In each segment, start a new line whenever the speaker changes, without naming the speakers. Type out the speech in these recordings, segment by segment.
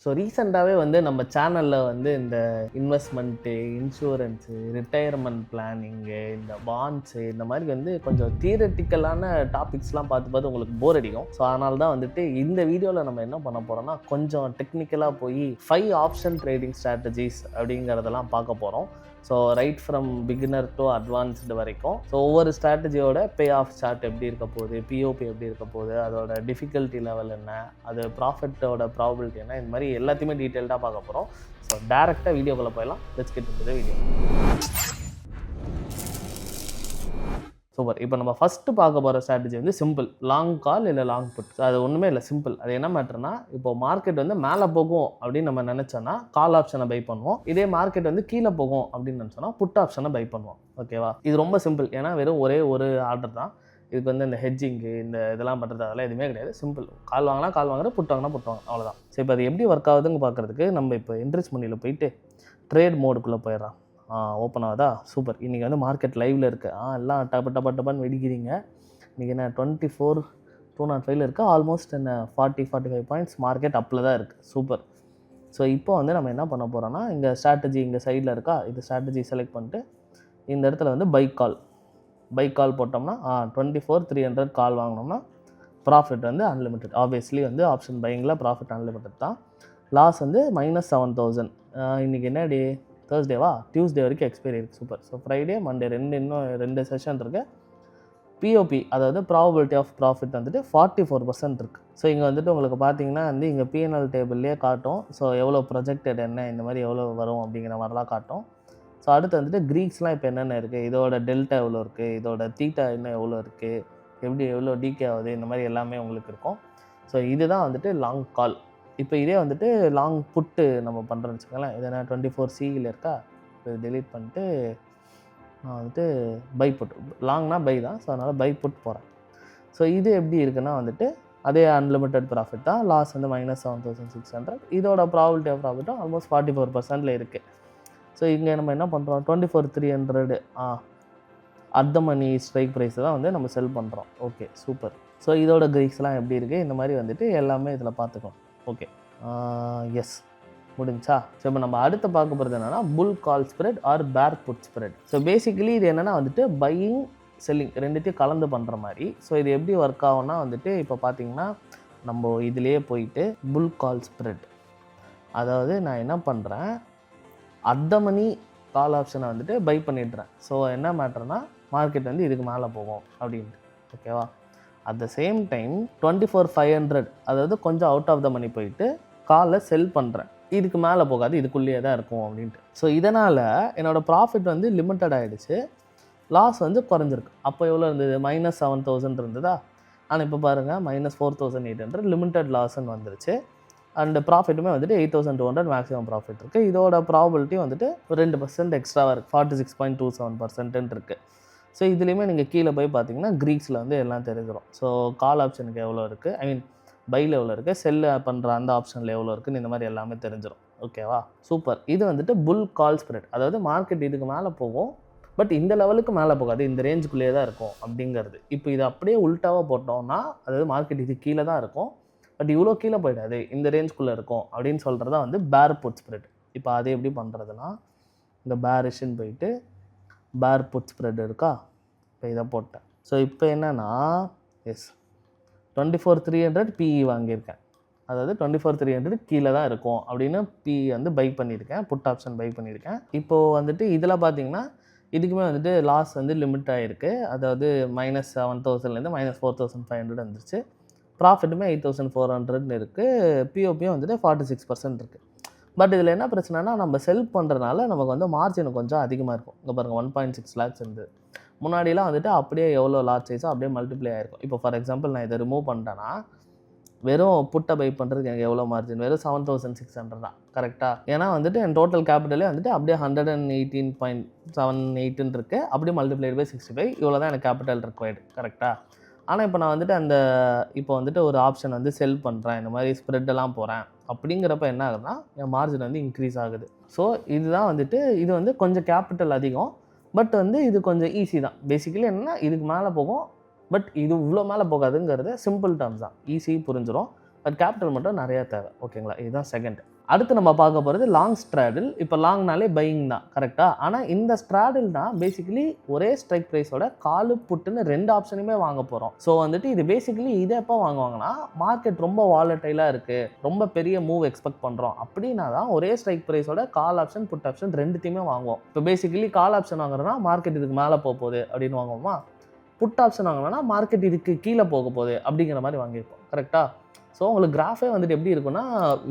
So ரீசெண்டாகவே வந்து நம்ம சேனலில் வந்து இந்த இன்வெஸ்ட்மெண்ட்டு, இன்சூரன்ஸு, ரிட்டையர்மெண்ட் பிளானிங்கு, இந்த பாண்ட்ஸு இந்த மாதிரி வந்து கொஞ்சம் தியரட்டிக்கலான டாபிக்ஸ்லாம் பார்த்து உங்களுக்கு போர் அடிக்கும். ஸோ அதனால தான் வந்துட்டு இந்த வீடியோவில் நம்ம என்ன பண்ண போகிறோம்னா கொஞ்சம் டெக்னிக்கலாக போய் 5 ஆப்ஷன் ட்ரேடிங் ஸ்ட்ராட்டஜிஸ் அப்படிங்கிறதெல்லாம் பார்க்க போகிறோம். So right from beginner to advanced வரைக்கும். ஸோ ஒவ்வொரு ஸ்ட்ராட்டஜியோட பே ஆஃப் சார்ட் எப்படி இருக்க போகுது, பிஓபி எப்படி இருக்க போகுது, அதோட டிஃபிகல்ட்டி லெவல் என்ன, அது ப்ராஃபிட்டோட ப்ராபபிலிட்டி என்ன, இந்த மாதிரி எல்லாத்தையுமே டீட்டெயில்டாக பார்க்க போகிறோம். ஸோ டேரெக்டாக வீடியோக்குள்ளே போயிடலாம். Let's get into the video. Super. இப்போ நம்ம ஃபஸ்ட்டு பார்க்க போகிற ஸ்ட்ராட்டஜி வந்து சிம்பிள். லாங் கால் இல்லை லாங் புட். ஸோ அது ஒன்றுமே இல்லை, சிம்பிள். அது என்ன மேட்டர்னா, இப்போ மார்க்கெட் வந்து மேலே போகும் அப்படின்னு நம்ம நினச்சோன்னா கால் ஆப்ஷனை பை பண்ணுவோம். இதே மார்க்கெட் வந்து கீழே போகும் அப்படின்னு நினச்சோன்னா புட் ஆப்ஷனை பை பண்ணுவோம். ஓகேவா? இது ரொம்ப சிம்பிள். ஏன்னா வெறும் ஒரே ஒரு ஆர்டர் தான். இதுக்கு வந்து இந்த ஹெட்ஜிங்கு இந்த இதெல்லாம் பண்ணுறது அதெல்லாம் எதுவுமே கிடையாது. சிம்பிள். கால் வாங்கினா கால் வாங்குற, புட் வாங்கினா புட் வாங்க, அவ்வளோதான். ஸோ இப்போ அது எப்படி ஒர்க் ஆகுதுன்னு பார்க்குறதுக்கு நம்ம இப்போ இன்ட்ரெஸ்ட் மணியில் போயிட்டு ட்ரேட் மோடுக்குள்ளே போயிடலாம். ஓப்பன் ஆகுதா? சூப்பர். இன்றைக்கி வந்து மார்க்கெட் லைவில் இருக்குது. எல்லாம் டப்பான்னு வெடிக்கிறீங்க. இன்றைக்கி என்ன 24,205 இருக்குது. ஆல்மோஸ்ட் என்ன 40-45 பாயிண்ட்ஸ் மார்க்கெட் அப்பில் தான் இருக்குது. சூப்பர். ஸோ இப்போ வந்து நம்ம என்ன பண்ண போகிறோன்னா, இங்கே ஸ்ட்ராட்டஜி இங்கே சைடில் இருக்கா, இது ஸ்ட்ராட்டஜி செலக்ட் பண்ணிட்டு இந்த இடத்துல வந்து பை கால் போட்டோம்னா 24,300 கால் வாங்கினோம்னா ப்ராஃபிட் வந்து அன்லிமிட்டட். ஆப்வியஸ்லி வந்து ஆப்ஷன் பையிங்கில் ப்ராஃபிட் அன்லிமிட்டட் தான். லாஸ் வந்து -7,000. இன்றைக்கி என்ன டே? தேர்ஸ்டேவா? டியூஸ்டே வரைக்கும் எக்ஸ்பைரி இருக்குது. சூப்பர். ஸோ ஃப்ரைடே, மண்டே இன்னும் 2 செஷன் இருக்குது. பிஓபி அதாவது ப்ராபபிலிட்டி ஆஃப் ப்ராஃபிட் வந்துட்டு 44% இருக்குது. ஸோ இங்கே வந்துட்டு உங்களுக்கு பார்த்தீங்கன்னா வந்து இங்கே பிஎன்எல் டேபிள்லேயே காட்டும். ஸோ எவ்வளோ ப்ரொஜெக்டட் என்ன, இந்த மாதிரி எவ்வளோ வரும் அப்படிங்கிற மாதிரிலாம் காட்டும். ஸோ அடுத்து வந்துட்டு க்ரீக்ஸ்லாம் இப்போ என்னென்ன இருக்குது, இதோட டெல்டா எவ்வளோ இருக்குது, இதோட தீட்டா இன்னும் எவ்வளோ இருக்குது, எவ்வளோ டிகே ஆகுது, இந்த மாதிரி எல்லாமே உங்களுக்கு இருக்கும். ஸோ இதுதான் வந்துட்டு லாங் கால். இப்போ இதே வந்துட்டு லாங் புட்டு நம்ம பண்ணுறோன்னு வச்சுக்கோங்களேன். இது என்ன 24Cயில் இருக்கா, இது டெலீட் பண்ணிட்டு நான் வந்துட்டு பை புட், லாங்னா பை தான். ஸோ அதனால் பை புட் போகிறேன். ஸோ இது எப்படி இருக்குன்னா வந்துட்டு அதே அன்லிமிட்டட் ப்ராஃபிட் தான். லாஸ் வந்து -7,600. இதோட ப்ராபபிலிட்டி ஆஃப் ப்ராஃபிட்டும் ஆல்மோஸ்ட் 44%ல் இருக்குது. ஸோ இங்கே நம்ம என்ன பண்ணுறோம், 24,300 அட் த மணி ஸ்ட்ரைக் ப்ரைஸை தான் வந்து நம்ம செல் பண்ணுறோம். Okay, super. ஸோ இதோட கிரீக்ஸ்லாம் எப்படி இருக்குது, இந்த மாதிரி வந்துட்டு எல்லாமே இதில் பார்த்துக்கணும். ஓகே, எஸ், முடிஞ்சா. ஸோ இப்போ நம்ம அடுத்து பார்க்க போகிறது என்னென்னா புல் கால் ஸ்ப்ரெட் ஆர் பேர் புட் ஸ்ப்ரெட். ஸோ பேசிக்கலி இது என்னென்னா வந்துட்டு பையிங் செல்லிங் ரெண்டுத்தையும் கலந்து பண்ணுற மாதிரி. ஸோ இது எப்படி ஒர்க் ஆகும்னா வந்துட்டு இப்போ பார்த்தீங்கன்னா நம்ம இதிலேயே போயிட்டு புல் கால் ஸ்ப்ரெட், அதாவது நான் என்ன பண்ணுறேன், அட் த மணி கால் ஆப்ஷனை வந்துட்டு பை பண்ணிடுறேன். ஸோ என்ன மேட்டர்னா மார்க்கெட் வந்து இதுக்கு மேலே போகும் அப்படின்ட்டு. ஓகேவா? அட் த சேம் டைம் 24,500 அதாவது கொஞ்சம் அவுட் ஆஃப் த மணி போயிட்டு காலை செல் பண்ணுறேன். இதுக்கு மேலே போகாது, இதுக்குள்ளேயே தான் இருக்கும் அப்படின்ட்டு. ஸோ இதனால் என்னோடய ப்ராஃபிட் வந்து லிமிட்டட் ஆகிடுச்சு, லாஸ் வந்து குறைஞ்சிருக்கு. அப்போ எவ்வளோ இருந்தது, -7,000 இருந்ததா. ஆனால் இப்போ பாருங்கள் -4,800 லிமிட்டட் லாஸ்ன்னு வந்துருச்சு. அண்ட் ப்ராஃபிட்டுமே வந்துட்டு 8,200 மேக்ஸிமம் ப்ராஃபிட் இருக்குது. இதோட ப்ராபபிலிட்டி வந்துட்டு 2% எக்ஸ்ட்ராவாக இருக்குது, 46.27% இருக்குது. ஸோ இதுலேயுமே நீங்கள் கீழே போய் பார்த்தீங்கன்னா க்ரீக்ஸில் வந்து எல்லாம் தெரிஞ்சிடும். ஸோ கால் ஆப்ஷனுக்கு எவ்வளோ இருக்குது, ஐ மீன் பையில் எவ்வளோ இருக்குது, செல்லு பண்ணுற அந்த ஆப்ஷனில் எவ்வளோ இருக்குன்னு இந்த மாதிரி எல்லாமே தெரிஞ்சிடும். ஓகேவா? சூப்பர். இது வந்துட்டு புல் கால் ஸ்ப்ரெட். அதாவது மார்க்கெட் இதுக்கு மேலே போகும், பட் இந்த லெவலுக்கு மேலே போகாது, இந்த ரேஞ்சுக்குள்ளேயே தான் இருக்கும் அப்படிங்கிறது. இப்போ இது அப்படியே உல்ட்டாவாக போட்டோம்னா, அதாவது மார்க்கெட் இது கீழே தான் இருக்கும், பட் இவ்வளோ கீழே போயிடாது, இந்த ரேஞ்சுக்குள்ளே இருக்கும் அப்படின்னு சொல்கிறது தான் வந்து பேர் புட் ஸ்ப்ரெட். இப்போ அது எப்படி பண்ணுறதுனா, இந்த பேரிஷ்ன்னு போயிட்டு பேர் புட் ஸ்ப்ரெட் இருக்கா, இப்போ இதை போட்டேன். ஸோ இப்போ என்னென்னா எஸ் 24,300 பிஇ வாங்கியிருக்கேன். அதாவது 24,300 கீழே தான் இருக்கும் அப்படின்னு பிஇ வந்து பை பண்ணியிருக்கேன், புட் ஆப்ஷன் பை பண்ணியிருக்கேன். இப்போது வந்துட்டு இதில் பார்த்தீங்கன்னா இதுக்குமே வந்துட்டு லாஸ் வந்து லிமிட் ஆகிருக்கு. அதாவது -7,000லேருந்து -4,500 வந்துருச்சு. ப்ராஃபிட்டுமே 8,400 இருக்குது. பிஓபியும் வந்துட்டு 46% இருக்குது. பட் இதில் என்ன பிரச்சனைனா, நம்ம செல் பண்ணுறதுனால நமக்கு வந்து மார்ஜின் கொஞ்சம் அதிகமாக இருக்கும். இங்கே பாருங்கள் 1.6 lakhs இருந்தது. முன்னாடிலாம் வந்துட்டு அப்படியே எவ்வளோ லார்ஜ் சைஸோ அப்படியே மல்டிப்ளை ஆகிருக்கும். இப்போ ஃபார் எக்ஸாம்பிள் நான் இதை ரிமூவ் பண்ணிட்டேன்னா வெறும் புட்டை பை பண்ணுறதுக்கு எனக்கு எவ்வளோ மார்ஜின், வெறும் 7,600 தான். கரெக்டாக? ஏன்னா வந்துட்டு என் டோட்டல் கேபிட்டலே வந்துட்டு அப்படியே 118.78 இருக்குது. அப்படியே மல்டிப்ளைட் பை 65, இவ்வளோ தான் எனக்கு கேபிட்டல் ரிக்வயர்டு. கரெக்டாக? ஆனால் இப்போ நான் வந்துட்டு இப்போ வந்துட்டு ஒரு ஆப்ஷன் வந்து செல் பண்ணுறேன், இந்த மாதிரி ஸ்ப்ரெட்டெல்லாம் போகிறேன் அப்படிங்கிறப்ப என்ன ஆகுதுன்னா என் மார்ஜின் வந்து இன்க்ரீஸ் ஆகுது. ஸோ இதுதான் வந்துட்டு இது வந்து கொஞ்சம் கேபிட்டல் அதிகம், பட் வந்து இது கொஞ்சம் ஈஸி தான். பேசிக்கலி என்னென்னா இதுக்கு மேலே போகும், பட் இது இவ்வளோ மேலே போகாதுங்கிறது சிம்பிள் டேர்ம்ஸ் தான், ஈஸி புரிஞ்சிடும். பட் கேபிட்டல் மட்டும் நிறையா தேவை. ஓகேங்களா? இதுதான் செகண்ட். அடுத்து நம்ம பார்க்க போகிறது லாங் ஸ்ட்ராடில். இப்போ லாங்னாலே பையிங் தான், கரெக்டாக? ஆனால் இந்த ஸ்ட்ராடில் தான் பேசிக்கலி ஒரே ஸ்ட்ரைக் ப்ரைஸோட காலு புட்டுன்னு 2 ஆப்ஷனுமே வாங்க போகிறோம். ஸோ வந்துட்டு இது பேசிக்கலி இதை எப்போ வாங்குவாங்கன்னா, மார்க்கெட் ரொம்ப வாலட்டைலாக இருக்குது, ரொம்ப பெரிய மூவ் எக்ஸ்பெக்ட் பண்ணுறோம் அப்படின்னா தான் ஒரே ஸ்ட்ரைக் ப்ரைஸோட கால் ஆப்ஷன் புட் ஆப்ஷன் ரெண்டுத்தையுமே வாங்குவோம். இப்போ பேசிக்கலி கால் ஆப்ஷன் வாங்குறோன்னா மார்க்கெட் இதுக்கு மேலே போகுது அப்படின்னு வாங்குவோமா, புட் ஆப்ஷன் வாங்கினோன்னா மார்க்கெட் இதுக்கு கீழே போக போகுது அப்படிங்கிற மாதிரி வாங்கியிருப்போம், கரெக்டாக? ஸோ உங்களுக்கு கிராஃபே வந்துட்டு எப்படி இருக்குன்னா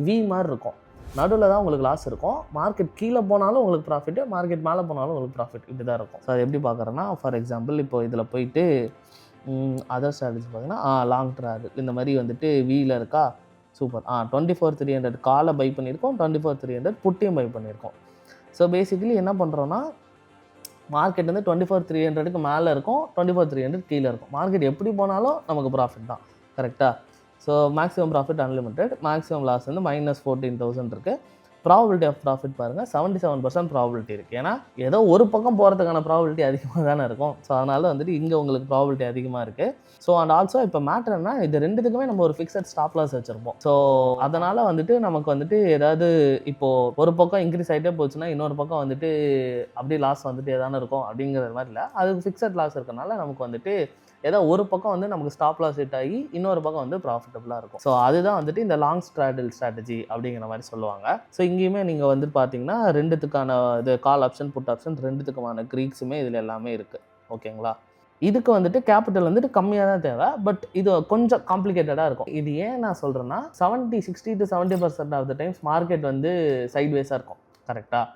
வி மாதிரி இருக்கும். நடுவில் தான் உங்களுக்கு லாஸ் இருக்கும். மார்க்கெட் கீழே போனாலும் உங்களுக்கு ப்ராஃபிட்டு, மார்க்கெட் மேலே போனாலும் உங்களுக்கு ப்ராஃபிட், இப்படி தான் இருக்கும். ஸோ அது எப்படி பார்க்குறேன்னா, ஃபார் எக்ஸாம்பிள் இப்போ இதில் போயிட்டு அதர் ஸ்ட்ராட்டஜி பார்த்தீங்கன்னா லாங் ட்ராவல் இந்த மாதிரி வந்துட்டு வீல இருக்கா, சூப்பர். 24,300 காலை பை பண்ணியிருக்கோம், 24,300 புட்டையும் பை பண்ணியிருக்கோம். ஸோ பேசிக்கலி என்ன பண்ணுறோன்னா, மார்க்கெட் வந்து 24,300க்கு மேலே இருக்கும், 24,300 கீழே இருக்கும். மார்க்கெட் எப்படி போனாலும் நமக்கு ப்ராஃபிட் தான், கரெக்டாக? So maximum profit unlimited, maximum loss வந்து -14,000 இருக்குது. ப்ராபபிலிட்டி ஆஃப் ப்ராஃபிட் பாருங்கள் 77% ப்ராபபிலிட்டி இருக்குது. ஏன்னா ஏதோ ஒரு பக்கம் போகிறதுக்கான ப்ராபபிலிட்டி அதிகமாக தானே இருக்கும். ஸோ அதனால் வந்துட்டு இங்கே உங்களுக்கு ப்ராபபிலிட்டி அதிகமாக இருக்குது. ஸோ அண்ட் ஆல்சோ இப்போ மேட்டர்னா இது ரெண்டுத்துக்குமே நம்ம ஒரு ஃபிக்ஸட் ஸ்டாப் லாஸ் வச்சுருப்போம். ஸோ அதனால் வந்துட்டு நமக்கு வந்துட்டு ஏதாவது இப்போது ஒரு பக்கம் இன்க்ரீஸ் ஆகிட்டே போச்சுன்னா இன்னொரு பக்கம் வந்துட்டு அப்படியே லாஸ் வந்துட்டு ஏதானே இருக்கும் அப்படிங்கிற மாதிரி இல்லை. அதுக்கு ஃபிக்ஸட் லாஸ் இருக்கனால நமக்கு வந்துட்டு ஏதோ ஒரு பக்கம் வந்து நமக்கு ஸ்டாப் லாஸ் ஹிட் ஆகி இன்னொரு பக்கம் வந்து ப்ராஃபிட்டபுளாக இருக்கும். ஸோ அதுதான் வந்துட்டு இந்த லாங் ஸ்ட்ராடில் ஸ்ட்ராட்டஜி அப்படிங்கிற மாதிரி சொல்லுவாங்க. ஸோ இங்கேயுமே நீங்கள் வந்து பார்த்தீங்கன்னா ரெண்டுத்துக்கான இது கால் ஆப்ஷன் புட் ஆப்ஷன் ரெண்டுத்துக்குமான க்ரீக்ஸுமே இதில் எல்லாமே இருக்குது, ஓகேங்களா? இதுக்கு வந்துட்டு கேபிட்டல் வந்துட்டு கம்மியாக தான் தேவை, பட் இது கொஞ்சம் காம்ப்ளிகேட்டடாக இருக்கும். இது ஏன் நான் சொல்கிறேன்னா 60 to 70% of the times market வந்து சைட்வேஸாக இருக்கும், கரெக்டாக?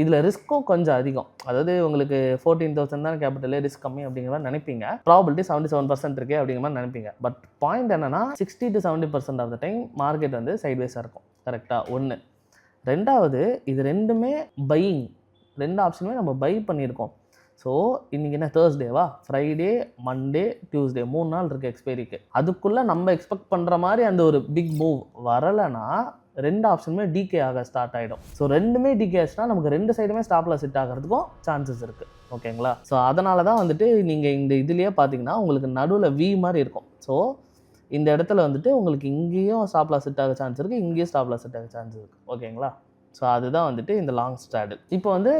இதில் ரிஸ்க்கும் கொஞ்சம் அதிகம். அதாவது உங்களுக்கு 14,000 தான் கேபிட்டலே, ரிஸ்க் கம்மி அப்படிங்கிற மாதிரி நினைப்பீங்க. ப்ராபபிலிட்டி 77% இருக்கே அப்படிங்கிற மாதிரி நினைப்பீங்க. பட் பாயிண்ட் என்னன்னா 60 to 70% of the time market வந்து சைட்வேஸாக இருக்கும், கரெக்டாக? ஒன்று. ரெண்டாவது, இது ரெண்டுமே பையிங், 2 ஆப்ஷனுமே நம்ம பை பண்ணியிருக்கோம். ஸோ இன்றைக்கி என்ன தேர்ஸ்டேவா, ஃப்ரைடே, மண்டே, டியூஸ்டே 3 நாள் இருக்குது எக்ஸ்பைரிக்கு. அதுக்குள்ளே நம்ம எக்ஸ்பெக்ட் பண்ணுற மாதிரி அந்த ஒரு பிக் மூவ் வரலைன்னா 2 ஆப்ஷனுமே டிகே ஆக ஸ்டார்ட் ஆகிடும். ஸோ ரெண்டுமே டிகே ஆச்சுன்னா நமக்கு 2 சைடுமே ஸ்டாப் லாஸ் ஹிட் ஆகிறதுக்கும் சான்சஸ் இருக்குது, ஓகேங்களா? ஸோ அதனால தான் வந்துட்டு நீங்கள் இந்த இதுலேயே பார்த்தீங்கன்னா உங்களுக்கு நடுவில் வி மாதிரி இருக்கும். ஸோ இந்த இடத்துல வந்துட்டு உங்களுக்கு இங்கேயும் ஸ்டாப் லாஸ் ஹிட் ஆக சான்ஸ் இருக்குது, இங்கேயும் ஸ்டாப் லாஸ் ஹிட் ஆக சான்ஸ் இருக்குது, ஓகேங்களா? ஸோ அதுதான் வந்துட்டு இந்த லாங் ஸ்ட்ராடில். இப்போ வந்து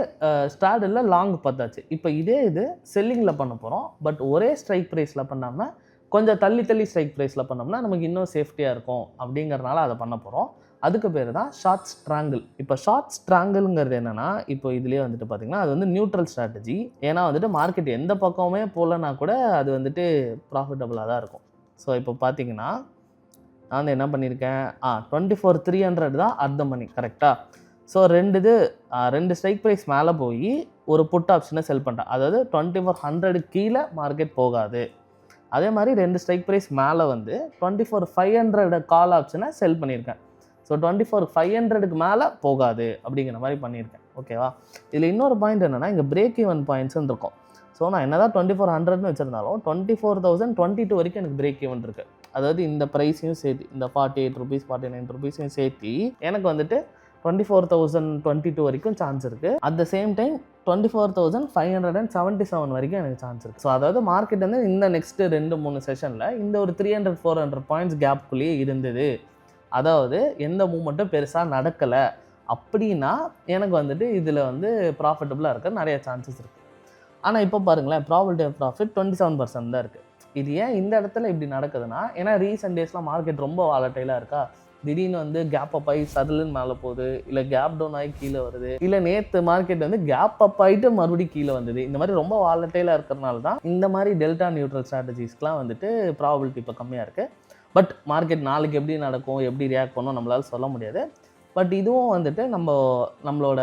ஸ்ட்ராடிலில் லாங் பார்த்தாச்சு. இப்போ இதே இது செல்லிங்கில் பண்ண போகிறோம். பட் ஒரே ஸ்ட்ரைக் ப்ரைஸில் பண்ணாமல் கொஞ்சம் தள்ளி ஸ்ட்ரைக் ப்ரைஸில் பண்ணோம்னா நமக்கு இன்னும் சேஃப்டியாக இருக்கும் அப்படிங்கிறனால அதை பண்ண போகிறோம். அதுக்கு பேர் தான் ஷார்ட் ஸ்ட்ராங்கிள். இப்போ ஷார்ட் ஸ்ட்ராங்கிள்ங்கிறது என்னென்னா, இப்போ இதுலேயே வந்துட்டு பார்த்திங்கன்னா அது வந்து நியூட்ரல் ஸ்ட்ராட்டஜி. ஏன்னா வந்துட்டு மார்க்கெட் எந்த பக்கமே போகலன்னா கூட அது வந்துட்டு ப்ராஃபிட்டபுளாக தான் இருக்கும். ஸோ இப்போ பார்த்தீங்கன்னா நான் வந்து என்ன பண்ணியிருக்கேன், 24,300 தான் அர்த்த மணி, கரெக்டாக? ஸோ ரெண்டு ஸ்ட்ரைக் ப்ரைஸ் மேலே போய் ஒரு புட் ஆப்ஷனை செல் பண்ணிட்டேன். அதாவது 2400 கீழே மார்க்கெட் போகாது. அதே மாதிரி 2 ஸ்ட்ரைக் ப்ரைஸ் மேலே வந்து 24,500 கால் ஆப்ஷனை செல் பண்ணியிருக்கேன். ஸோ 24,500க்கு மேலே போகாது அப்படிங்கிற மாதிரி பண்ணியிருக்கேன், ஓகேவா? இதில் இன்னொரு பாயிண்ட் என்னென்னா, இங்கே பிரேக் ஈவன் பாயிண்ட்ஸ்ன்னு இருக்கும். ஸோ நான் என்ன தான் 2400ன்னு வச்சுருந்தாலும் 24,022 வரைக்கும் எனக்கு பிரேக் ஈவன் இருக்குது. அதாவது இந்த ப்ரைஸையும் சேர்த்து, இந்த 48 rupees 49 rupeesையும் சேர்த்து எனக்கு வந்துட்டு 24,022 வரைக்கும் சான்ஸ் இருக்குது. அட் த சேம் டைம் 24,577 வரைக்கும் எனக்கு சான்ஸ் இருக்குது. ஸோ அதாவது மார்க்கெட் வந்து இந்த நெக்ஸ்ட்டு 2-3 செஷனில் இந்த ஒரு 300-400 பாயிண்ட்ஸ் கேப்புக்குள்ளேயே இருந்தது. அதாவது எந்த மூமெண்ட்டும் பெருசாக நடக்கலை அப்படின்னா எனக்கு வந்துட்டு இதில் வந்து ப்ராஃபிட்டபுளாக இருக்க நிறைய சான்சஸ் இருக்குது. ஆனால் இப்போ பாருங்களேன், ப்ராபபிலிட்டி ஆஃப் ப்ராஃபிட் 27% தான் இருக்குது. இது ஏன் இந்த இடத்துல இப்படி நடக்குதுன்னா, ஏன்னா ரீசெண்ட் டேஸ்லாம் மார்க்கெட் ரொம்ப வாலட்டைலாக இருக்கா. திடீர்னு வந்து கேப் அப் ஆகி சடலுன்னு மேலே போகுது, இல்லை கேப் டவுன் ஆகி கீழே வருது, இல்லை நேற்று மார்க்கெட் வந்து கேப் அப் ஆகிட்டு மறுபடியும் கீழே வந்தது. இந்த மாதிரி ரொம்ப வாலட்டைலாக இருக்கிறனால தான் இந்த மாதிரி டெல்டா நியூட்ரல் ஸ்ட்ராட்டஜிஸ்க்குலாம் வந்துட்டு ப்ராபபிலிட்டி இப்போ கம்மியாக இருக்குது. பட் மார்க்கெட் நாளைக்கு எப்படி நடக்கும், எப்படி ரியாக்ட் பண்ணணும் நம்மளால் சொல்ல முடியாது. பட் இதுவும் வந்துட்டு நம்மளோட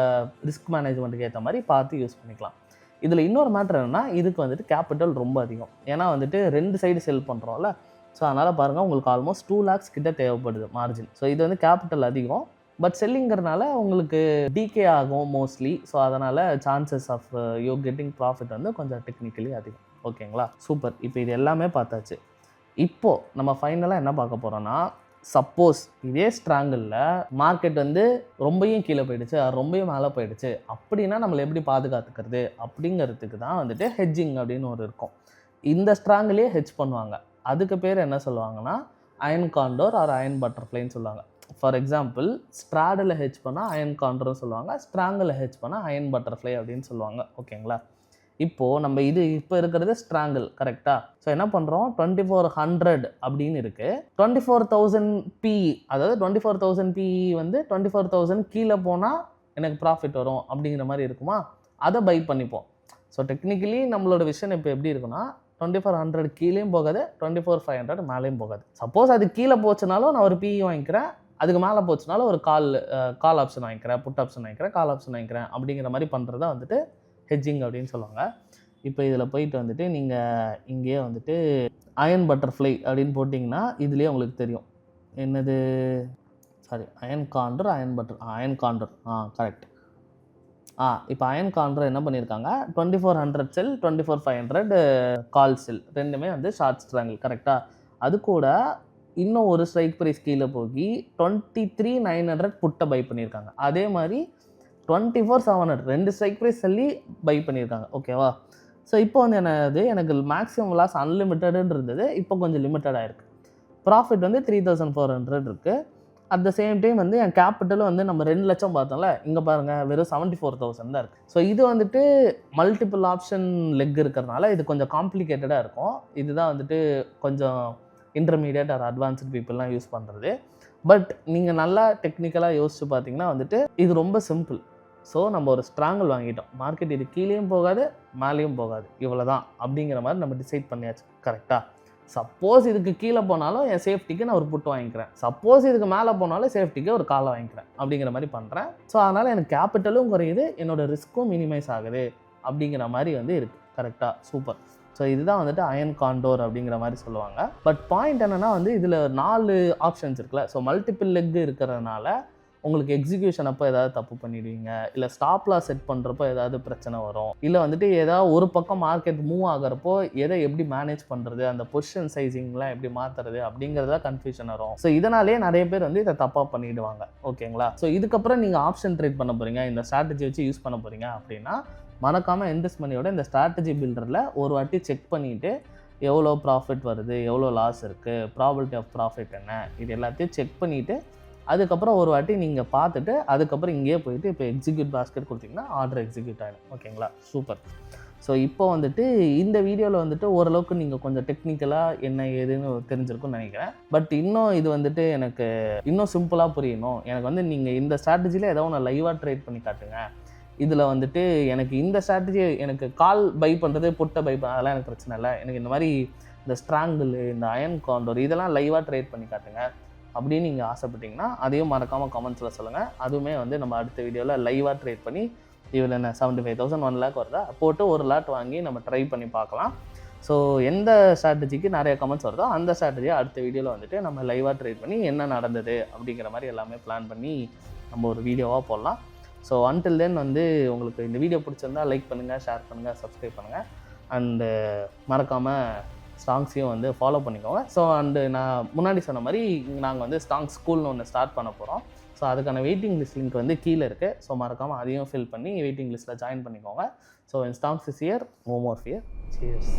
ரிஸ்க் மேனேஜ்மெண்ட்டுக்கு ஏற்ற மாதிரி பார்த்து யூஸ் பண்ணிக்கலாம். இதில் இன்னொரு மேட்டர் என்னென்னா, இதுக்கு வந்துட்டு கேபிட்டல் ரொம்ப அதிகம். ஏன்னா வந்துட்டு 2 சைடு செல் பண்ணுறோம்ல. ஸோ அதனால் பாருங்கள், உங்களுக்கு ஆல்மோஸ்ட் 2 lakhs கிட்ட தேவைப்படுது மார்ஜின். ஸோ இது வந்து கேபிட்டல் அதிகம். பட் செல்லிங்கிறனால உங்களுக்கு டிகே ஆகும் மோஸ்ட்லி. ஸோ அதனால் chances of you getting profit வந்து கொஞ்சம் டெக்னிக்கலி அதிகம், ஓகேங்களா? சூப்பர். இப்போ இது எல்லாமே பார்த்தாச்சு. இப்போது நம்ம ஃபைனலாக என்ன பார்க்க போகிறோன்னா, சப்போஸ் இதே ஸ்ட்ராங்கிளில் மார்க்கெட் வந்து ரொம்பவும் கீழே போயிடுச்சு, ரொம்பவும் மேலே போயிடுச்சு அப்படின்னா நம்மளை எப்படி பாதுகாத்துக்கிறது அப்படிங்கிறதுக்கு தான் வந்துட்டு ஹெட்ஜிங் அப்படின்னு ஒரு இருக்கும். இந்த ஸ்ட்ராங்கிலே ஹெட்ஜ் பண்ணுவாங்க. அதுக்கு பேர் என்ன சொல்லுவாங்கன்னா, அயன் காண்டோர் ஆர் அயன் பட்டர்ஃப்ளைன்னு சொல்லுவாங்க. ஃபார் எக்ஸாம்பிள் ஸ்ட்ராடில் ஹெட்ஜ் பண்ணால் அயன் காண்டர்னு சொல்லுவாங்க, ஸ்ட்ராங்கில் ஹெட்ஜ் பண்ணால் அயன் பட்டர்ஃப்ளை அப்படின்னு சொல்லுவாங்க. ஓகேங்களா? இப்போது நம்ம இப்போ இருக்கிறது ஸ்ட்ராங்கிள், கரெக்டாக? ஸோ என்ன பண்ணுறோம், 2400 அப்படின்னு இருக்குது. 24,000 PE, அதாவது 24,000 PE வந்து 24,000 கீழே போனால் எனக்கு ப்ராஃபிட் வரும் அப்படிங்கிற மாதிரி இருக்குமா, அதை பை பண்ணிப்போம். ஸோ டெக்னிக்கலி நம்மளோட விஷன் இப்போ எப்படி இருக்குன்னா, 2400 கீழேயும் போகாது, 24,500 மேலேயும் போகாது. சப்போஸ் அது கீழே போச்சுனாலும் நான் ஒரு PE வாங்கிக்கிறேன், அதுக்கு மேலே போச்சுனாலும் ஒரு கால் ஆப்ஷன் வாங்கிக்கிறேன், புட் ஆப்ஷன் வாங்கிக்கிறேன், கால் ஆப்ஷன் வாங்கிக்கிறேன் அப்படிங்கிற மாதிரி பண்ணுறதா வந்துட்டு ஹெட்ஜிங் அப்படின்னு சொல்லுவாங்க. இப்போ இதில் போயிட்டு வந்துட்டு நீங்கள் இங்கேயே வந்துட்டு அயன் பட்டர்ஃப்ளை அப்படின்னு போட்டிங்கன்னா இதுலேயே உங்களுக்கு தெரியும் என்னது, sorry iron condor, iron condor correct. இப்போ அயன் காண்டர் என்ன பண்ணியிருக்காங்க, 2400 செல், 24,500 கால் செல், ரெண்டுமே வந்து ஷார்ட் ஸ்ட்ராங்கிள், கரெக்டாக? அது கூட இன்னும் ஒரு ஸ்ட்ரைக் ப்ரைஸ் கீழே போய் 23,900 புட்டை பை பண்ணியிருக்காங்க. அதே மாதிரி 24,700 2 ஸ்ட்ரைக் ப்ரைஸ் சொல்லி பை பண்ணியிருக்காங்க. ஓகேவா? ஸோ இப்போ வந்து என்னது, எனக்கு மேக்ஸிமம் லாஸ் அன்லிமிட்டடுன்னு இருந்தது, இப்போ கொஞ்சம் லிமிட்டடாக இருக்குது. ப்ராஃபிட் வந்து 3,400 இருக்குது. அட் த சேம் டைம் வந்து என் கேபிட்டலும் வந்து நம்ம 2 லட்சம் பார்த்தோம்ல, இங்கே பாருங்கள் வெறும் 74,000 தான் இருக்குது. ஸோ இது வந்துட்டு மல்டிபிள் ஆப்ஷன் லெக் இருக்கிறதுனால இது கொஞ்சம் காம்ப்ளிகேட்டடாக இருக்கும். இதுதான் வந்துட்டு கொஞ்சம் இன்டர்மீடியட் ஆர் அட்வான்ஸ்டு பீப்புளெலாம் யூஸ் பண்ணுறது. பட் நீங்கள் நல்லா டெக்னிக்கலாக யோசிச்சு பார்த்தீங்கன்னா வந்துட்டு இது ரொம்ப சிம்பிள். ஸோ நம்ம ஒரு ஸ்ட்ராங்கிள் வாங்கிட்டோம், மார்க்கெட் இது கீழேயும் போகாது மேலேயும் போகாது, இவ்வளோ தான் அப்படிங்கிற மாதிரி நம்ம டிசைட் பண்ணியாச்சு, கரெக்டாக? சப்போஸ் இதுக்கு கீழே போனாலும் என் சேஃப்டிக்கு நான் ஒரு புட்டு வாங்கிக்கிறேன், சப்போஸ் இதுக்கு மேலே போனாலும் சேஃப்டிக்கு ஒரு காலை வாங்கிக்கிறேன் அப்படிங்கிற மாதிரி பண்ணுறேன். ஸோ அதனால் எனக்கு கேபிட்டலும் குறையுது, என்னோடய ரிஸ்க்கும் மினிமைஸ் ஆகுது அப்படிங்கிற மாதிரி வந்து இருக்குது, கரெக்டாக? சூப்பர். ஸோ இதுதான் வந்துட்டு அயன் காண்டோர் அப்படிங்கிற மாதிரி சொல்லுவாங்க. பட் பாயிண்ட் என்னென்னா வந்து இதில் 4 ஆப்ஷன்ஸ் இருக்குல்ல. ஸோ மல்டிபிள் லெக் இருக்கிறதுனால உங்களுக்கு எக்ஸிக்யூஷன் அப்போ ஏதாவது தப்பு பண்ணிடுவீங்க, இல்லை ஸ்டாப்லாம் செட் பண்ணுறப்போ ஏதாவது பிரச்சனை வரும், இல்லை வந்துட்டு ஏதாவது ஒரு பக்கம் மார்க்கெட் மூவ் ஆகிறப்போ எதை எப்படி மேனேஜ் பண்ணுறது, அந்த பொசிஷன் சைஸிங்லாம் எப்படி மாற்றுறது அப்படிங்கிறதா கன்ஃபியூஷன் வரும். ஸோ இதனாலே நிறைய பேர் வந்து இதை தப்பாக பண்ணிவிடுவாங்க. ஓகேங்களா? ஸோ இதுக்கப்புறம் நீங்கள் ஆப்ஷன் ட்ரேட் பண்ண போகிறீங்க, இந்த ஸ்ட்ராட்டஜி வச்சு யூஸ் பண்ண போகிறீங்க அப்படின்னா மறக்காமல் இன்வெஸ்ட் மணியோட இந்த ஸ்ட்ராட்டஜி பில்டரில் ஒரு வாட்டி செக் பண்ணிவிட்டு எவ்வளோ ப்ராஃபிட் வருது, எவ்வளோ லாஸ் இருக்குது, ப்ராபபிலிட்டி ஆஃப் ப்ராஃபிட் என்ன, இது எல்லாத்தையும் செக் பண்ணிவிட்டு அதுக்கப்புறம் ஒரு வாட்டி நீங்கள் பார்த்துட்டு அதுக்கப்புறம் இங்கேயே போயிட்டு இப்போ எக்ஸிக்யூட் பாஸ்கெட் கொடுத்தீங்கன்னா ஆர்டர் எக்ஸிக்யூட் ஆகிடும். ஓகேங்களா? சூப்பர். ஸோ இப்போ வந்துட்டு இந்த வீடியோவில் வந்துட்டு ஓரளவுக்கு நீங்கள் கொஞ்சம் டெக்னிக்கலாக என்ன ஏதுன்னு தெரிஞ்சிருக்கும்னு நினைக்கிறேன். பட் இன்னும் இது வந்துட்டு எனக்கு இன்னும் சிம்பிளாக புரியணும், எனக்கு வந்து நீங்கள் இந்த ஸ்ட்ராட்டஜியில் ஏதோ ஒன்று லைவாக ட்ரேட் பண்ணி காட்டுங்க, இதில் வந்துட்டு எனக்கு இந்த ஸ்ட்ராட்டஜி, எனக்கு கால் பை பண்ணுறது, புட்டை பை பண்ண அதெல்லாம் எனக்கு பிரச்சனை இல்லை, எனக்கு இந்த மாதிரி இந்த ஸ்ட்ராங்கிள், இந்த அயன் காண்டோர் இதெல்லாம் லைவாக ட்ரேட் பண்ணி காட்டுங்க அப்படின்னு நீங்கள் ஆசைப்பட்டீங்கன்னா அதையும் மறக்காமல் கமெண்ட்ஸில் சொல்லுங்கள். அதுவுமே வந்து நம்ம அடுத்த வீடியோவில் லைவாக ட்ரேட் பண்ணி இதில் என்ன 75,000 1 lakh வருதா போட்டு 1 lot வாங்கி நம்ம ட்ரை பண்ணி பார்க்கலாம். ஸோ எந்த ஸ்ட்ராட்டஜிக்கு நிறைய கமெண்ட்ஸ் வருதோ அந்த ஸ்ட்ராட்டஜியை அடுத்த வீடியோவில் வந்துட்டு நம்ம லைவாக ட்ரேட் பண்ணி என்ன நடந்தது அப்படிங்கிற மாதிரி எல்லாமே பிளான் பண்ணி நம்ம ஒரு வீடியோவாக போடலாம். ஸோ அன்டில் தென் வந்து உங்களுக்கு இந்த வீடியோ பிடிச்சிருந்தால் லைக் பண்ணுங்கள், ஷேர் பண்ணுங்கள், சப்ஸ்கிரைப் பண்ணுங்கள், அண்டு மறக்காமல் ஸ்டாங்ஸையும் வந்து ஃபாலோ பண்ணிக்கோங்க. ஸோ அண்டு நான் முன்னாடி சொன்ன மாதிரி நாங்கள் வந்து ஸ்டாங்ஸ் ஸ்கூல்னு ஒன்று ஸ்டார்ட் பண்ண போகிறோம். ஸோ அதுக்கான வெயிட்டிங் லிஸ்ட் லிங்க் வந்து கீழே இருக்குது. ஸோ மறக்காமல் அதையும் ஃபில் பண்ணி வெயிட்டிங் லிஸ்ட்டில் ஜாயின் பண்ணிக்கோங்க. So stonks is here, no more fear. Cheers.